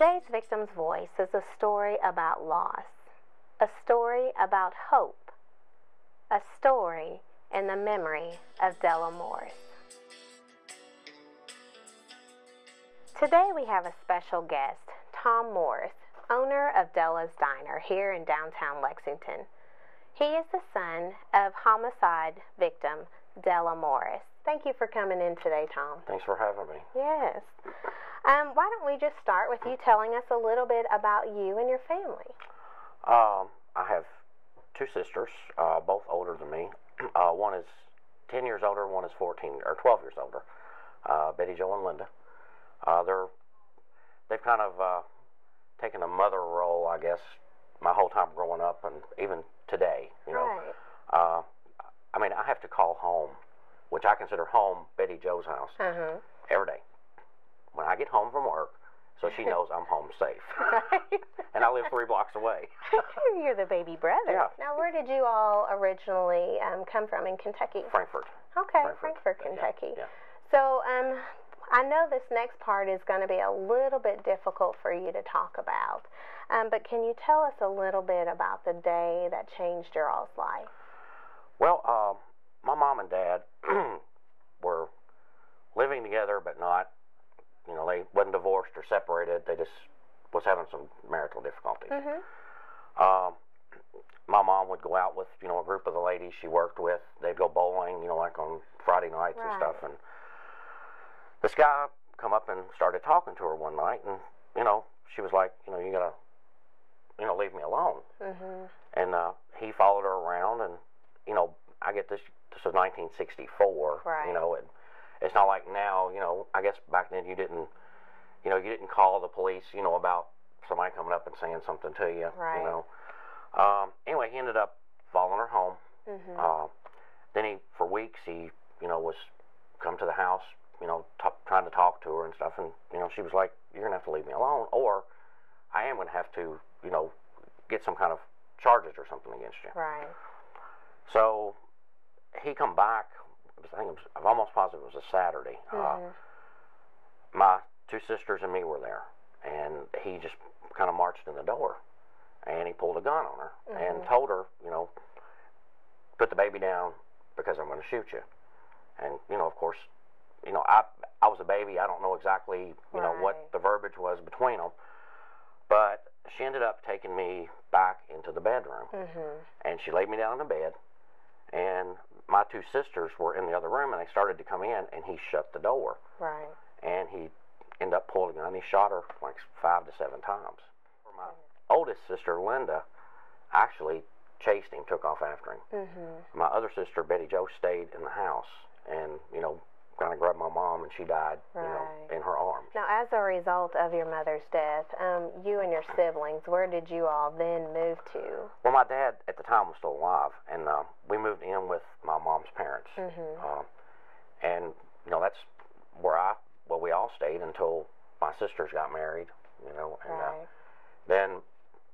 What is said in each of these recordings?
Today's Victim's Voice is a story about loss, a story about hope, a story in the memory of Della Morris. Today we have a special guest, Tom Morris, owner of Della's Diner here in downtown Lexington. He is the son of homicide victim Della Morris. Thank you for coming in today, Tom. Thanks for having me. Yes. Why don't we just start with you telling us a little bit about you and your family? I have two sisters, both older than me. One is 10 years older, one is 14 or 12 years older. Betty, Joe, and Linda. They've kind of taken a mother role, I guess, my whole time growing up, and even today. You know, Right. I mean, I have to call home, which I consider home, Betty Joe's house, every day when I get home from work, so she knows I'm home safe. Right. And I live 3 blocks away. You're the baby brother. Yeah. Now, where did you all originally come from in Kentucky? Frankfurt. Okay, Frankfurt, Kentucky. Yeah. So, I know this next part is going to be a little bit difficult for you to talk about, but can you tell us a little bit about the day that changed your all's life? Well, my mom and dad were living together, but not, you know, they wasn't divorced or separated. They just was having some marital difficulties. My mom would go out with, you know, a group of the ladies she worked with. They'd go bowling, you know, like on Friday nights and stuff. And this guy come up and started talking to her one night, and, you know, she was like, you know, you gotta, you know, leave me alone. And he followed her around, and, you know, I get this was 1964, you know, and it's not like now, you know, I guess back then you didn't call the police, you know, about somebody coming up and saying something to you, you know. Anyway, he ended up following her home. Then he, for weeks, he, you know, was come to the house, you know, trying to talk to her and stuff, and, you know, she was like, you're going to have to leave me alone, or I am going to have to, you know, get some kind of charges or something against you. Right. So he come back, I'm almost positive it was a Saturday. My two sisters and me were there, and he just kind of marched in the door, and he pulled a gun on her and told her, you know, put the baby down because I'm going to shoot you. And, you know, of course, you know, I was a baby. I don't know exactly, you know, what the verbiage was between them, but she ended up taking me back into the bedroom, and she laid me down in the bed, and my two sisters were in the other room, and they started to come in, and he shut the door. Right. And he ended up pulling a gun. He shot her like 5 to 7 times. My oldest sister, Linda, actually chased him, took off after him. My other sister, Betty Jo, stayed in the house and, you know, kind of grabbed my mom, and she died, you know, in her arms. Now, as a result of your mother's death, you and your siblings, where did you all then move to? Well, my dad at the time was still alive, and we moved in with my mom's parents. And, you know, that's where we all stayed until my sisters got married, you know. And then,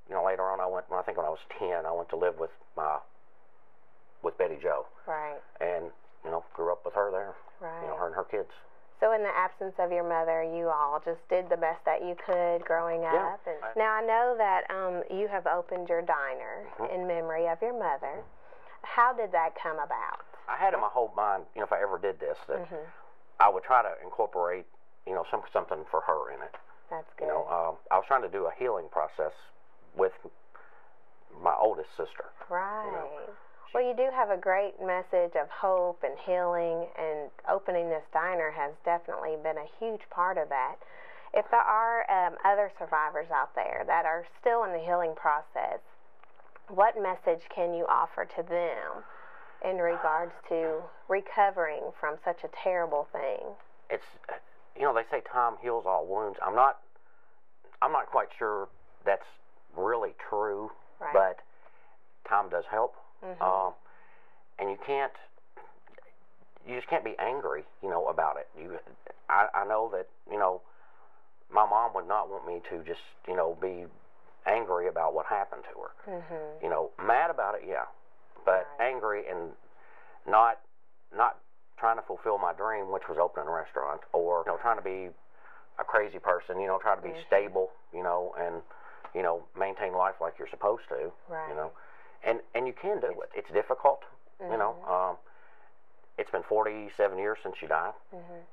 you know, later on, when I was 10, I went to live with Betty Jo. Right. And, you know, grew up with her there. You know, her and her kids. So in the absence of your mother, you all just did the best that you could growing up. And now I know that you have opened your diner in memory of your mother. How did that come about? I had in my whole mind, you know, if I ever did this, that I would try to incorporate, you know, something for her in it. That's good. You know, I was trying to do a healing process with my oldest sister. Right. You know. Well, you do have a great message of hope and healing, and opening this diner has definitely been a huge part of that. If there are other survivors out there that are still in the healing process, what message can you offer to them in regards to recovering from such a terrible thing? It's, you know, they say time heals all wounds. I'm not quite sure that's really true, but time does help. And you just can't be angry, you know, about it. I know that, you know, my mom would not want me to just, you know, be angry about what happened to her. You know, mad about it, yeah, but angry and not trying to fulfill my dream, which was opening a restaurant, or, you know, trying to be a crazy person, you know, try to be stable, you know, and, you know, maintain life like you're supposed to, you know. And you can do it. It's difficult, you know. It's been 47 years since she died,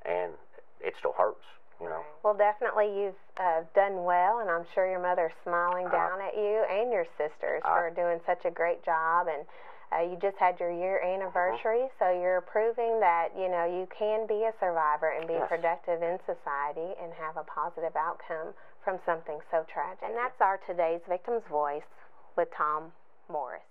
and it still hurts, you know. Well, definitely you've done well, and I'm sure your mother's smiling down at you and your sisters for doing such a great job. And you just had your year anniversary, so you're proving that, you know, you can be a survivor and be productive in society and have a positive outcome from something so tragic. And that's our today's Victim's Voice with Tom Morris.